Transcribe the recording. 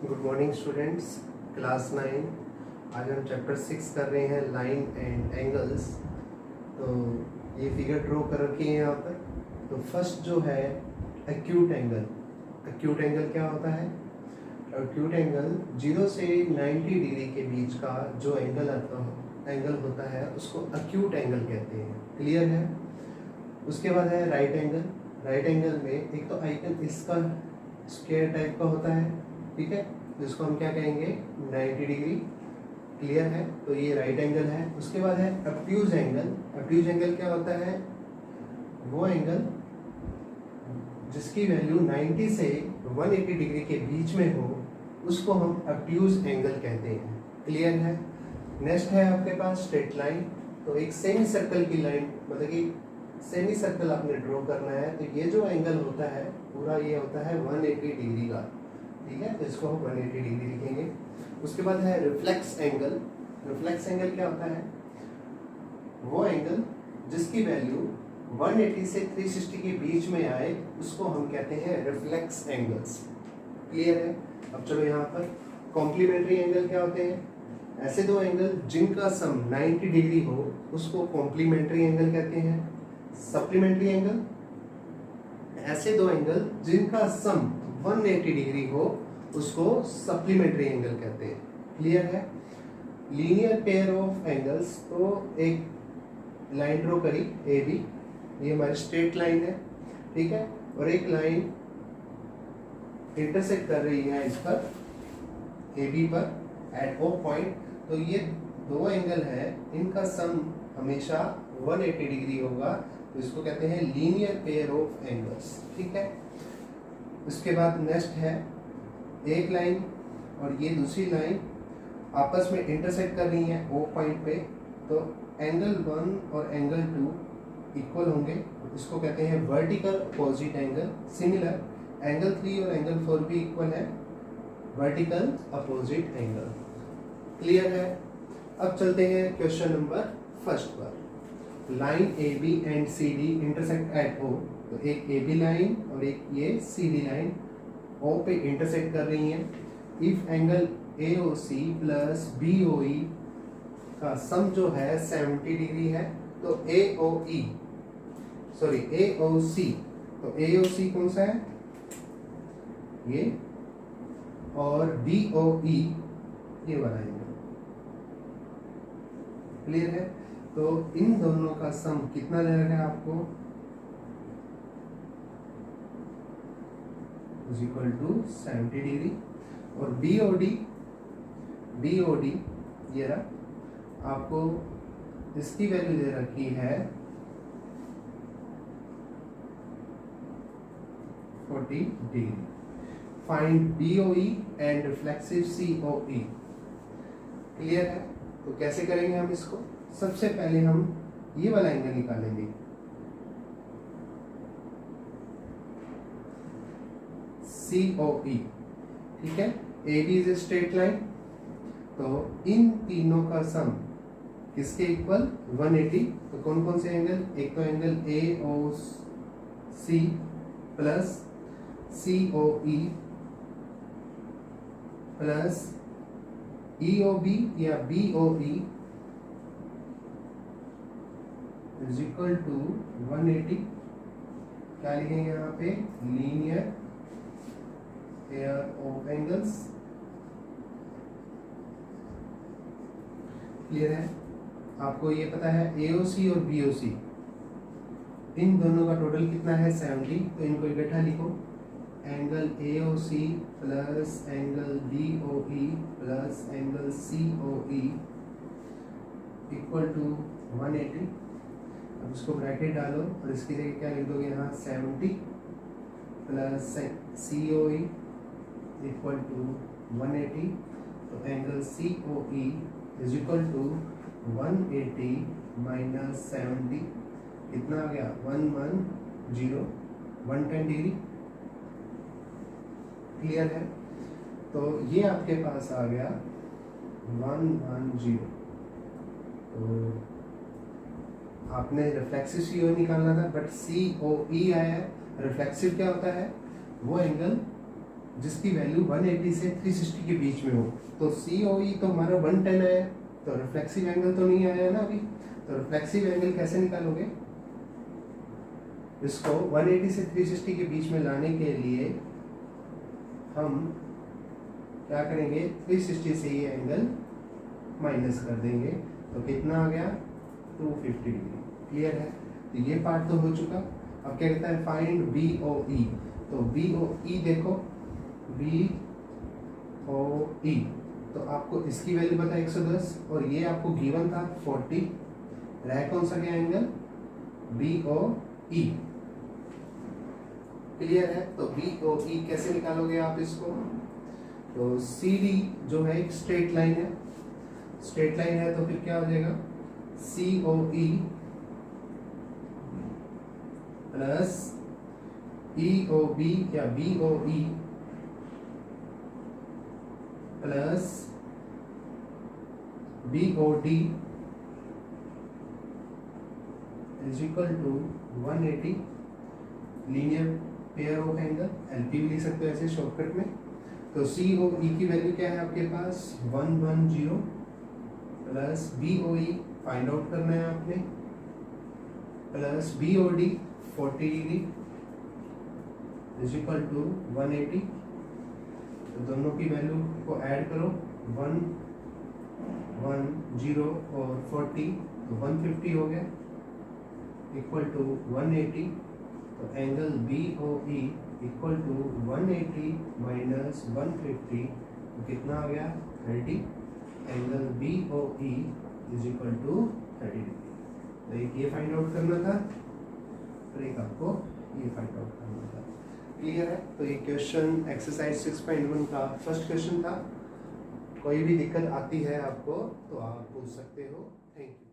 Good morning students, class 9। आज हम chapter 6 कर रहे हैं लाइन एंड एंगल्स। तो ये फिगर ड्रॉ कर रखी है यहाँ पर। तो फर्स्ट जो है एक्यूट एंगल। एक्यूट एंगल क्या होता है? एक्यूट एंगल 0 से 90 डिग्री के बीच का जो एंगल होता है उसको एक्यूट एंगल कहते हैं। क्लियर है? उसके बाद है राइट एंगल। राइट एंगल में एक तो आइकन इसका स्क्वायर टाइप का होता है, ठीक है, जिसको हम क्या कहेंगे 90 डिग्री। क्लियर है? तो ये राइट एंगल है। उसके बाद है ऑब्ट्यूज एंगल। ऑब्ट्यूज एंगल क्या होता है? वो एंगल जिसकी वैल्यू 90 से 180 डिग्री के बीच में हो उसको हम ऑब्ट्यूज एंगल कहते हैं। क्लियर है? नेक्स्ट है आपके पास स्ट्रेट लाइन। तो एक सेमी सर्कल की लाइन, मतलब कि सेमी सर्कल आपने ड्रॉ करना है, तो ये जो एंगल होता है पूरा ये होता है 180 डिग्री का, ठीक है, तो इसको हम 180 डिग्री लिखेंगे। उसके बाद है रिफ्लेक्स एंगल। रिफ्लेक्स एंगल क्या होता है? वो एंगल जिसकी वैल्यू 180 से 360 के बीच में आए उसको हम कहते हैं रिफ्लेक्स एंगल्स। क्लियर है? अब चलो यहाँ पर कॉम्प्लीमेंट्री एंगल क्या होते हैं? ऐसे दो एंगल जिनका सम 90 डिग्री हो उसको कॉम्प्लीमेंट्री एंगल कहते हैं। सप्लीमेंट्री एंगल, ऐसे दो एंगल जिनका सम 180 डिग्री हो उसको सप्लीमेंट्री एंगल कहते हैं। क्लियर है? लीनियर पेयर ऑफ एंगल्स, तो एक लाइन ड्रॉ करी ए बी, ये हमारी स्ट्रेट लाइन है, ठीक है, और एक लाइन इंटरसेक्ट कर रही है इस पर ए बी पर एट ओ पॉइंट। तो ये दो एंगल है, इनका सम हमेशा 180 डिग्री होगा, तो इसको कहते हैं लीनियर पेयर ऑफ एंगल्स। ठीक है? उसके बाद नेक्स्ट है एक लाइन और ये दूसरी लाइन आपस में इंटरसेक्ट कर रही हैं ओ पॉइंट पे, तो एंगल 1 और एंगल 2 इक्वल होंगे, इसको कहते हैं vertical opposite angle. Similar angle 3 और एंगल 4 भी इक्वल है, वर्टिकल अपोजिट एंगल। क्लियर है? अब चलते हैं क्वेश्चन नंबर फर्स्ट पर। Line A B and C D intersect at O. तो एक ए बी लाइन और एक ये सी डी लाइन ओ पे इंटरसेक्ट कर रही हैं। If angle A O C plus B O E का सम जो है 70 डिग्री है, तो ए ओ ई सॉरी ए ओ सी, तो ए ओ सी कौन सा है? ये, और बी ओ ई ये वाला एंगल। क्लियर है? तो इन दोनों का सम कितना दे रखा है आपको? Is equal to 70 degree. और बी ओ डी ये रहा, आपको इसकी वैल्यू दे रखी है 40 degree. Find B O E and reflexive C O E. Clear है? तो कैसे करेंगे हम इसको? सबसे पहले हम ये वाला एंगल निकालेंगे, सी ओ ई, ठीक है। A B is a straight line, तो इन तीनों का सम किसके इक्वल? 180। तो कौन कौन से एंगल? एक तो angle A O C plus C O E plus E O B या B O E is equal to 180। क्या लिखेंगे यहाँ पे? Linear pair of angles. Clear है? आपको ये पता है AOC और BOC, इन दोनों का टोटल कितना है? 70। तो इनको इकट्ठा लिखो, angle AOC plus angle BOE plus angle COE equal to 180। अब इसको ब्रैकेट डालो और इसकी जगह क्या लिख दोगे यहाँ? 70 प्लस COE इक्वल टू 180। तो angle COE is equal to 180 minus 70, कितना आ गया? 110 डिग्री। क्लियर है? तो ये आपके पास आ गया 110। तो आपने रिफ्लेक्सिव CO निकालना था, बट COE आया है। रिफ्लेक्सिव क्या होता है? वो एंगल जिसकी वैल्यू 180 से 360 के बीच में हो। तो COE तो हमारा 110 आया, तो रिफ्लेक्सिव एंगल तो नहीं आया ना अभी। तो रिफ्लेक्सिव एंगल कैसे निकालोगे? इसको 180 से 360 के बीच में लाने के लिए हम क्या करेंगे, 360 से ये एंगल माइनस कर देंगे, तो कितना आ गया 250 डिग्री। क्लियर है? तो ये पार्ट तो हो चुका। अब क्या कहता है, फाइंड BOE। तो BOE देखो, BOE तो आपको इसकी वैल्यू पता है 110 और ये आपको गिवन था 40। रह कौन सा गया एंगल, BOE। क्लियर है? तो BOE कैसे निकालोगे आप इसको? तो CD जो है एक स्ट्रेट लाइन है, स्ट्रेट लाइन है तो फिर क्या हो जाएगा, COE प्लस EOB या BOE plus BOD is equal to 180 linear pair of angle, LP भी लिख सकते हो ऐसे शॉर्टकट में। तो COE की वैल्यू क्या है आपके पास 110 प्लस BOE फाइंड आउट करना है आपने, plus BOD 40 degree is equal to 180। तो दोनों की वैल्यू को ऐड करो, 110 और 40 तो 150 हो गया इक्वल टू 180। तो angle BOE equal to 180 minus 150 तो कितना आ गया 30। Angle BOE is equal to 30 degree. तो एक ये फाइंड आउट करना था और एक आपको ये फाइंड आउट करना था। क्लियर है? तो ये क्वेश्चन एक्सरसाइज 6.1 का फर्स्ट क्वेश्चन था। कोई भी दिक्कत आती है आपको तो आप पूछ सकते हो। Thank you.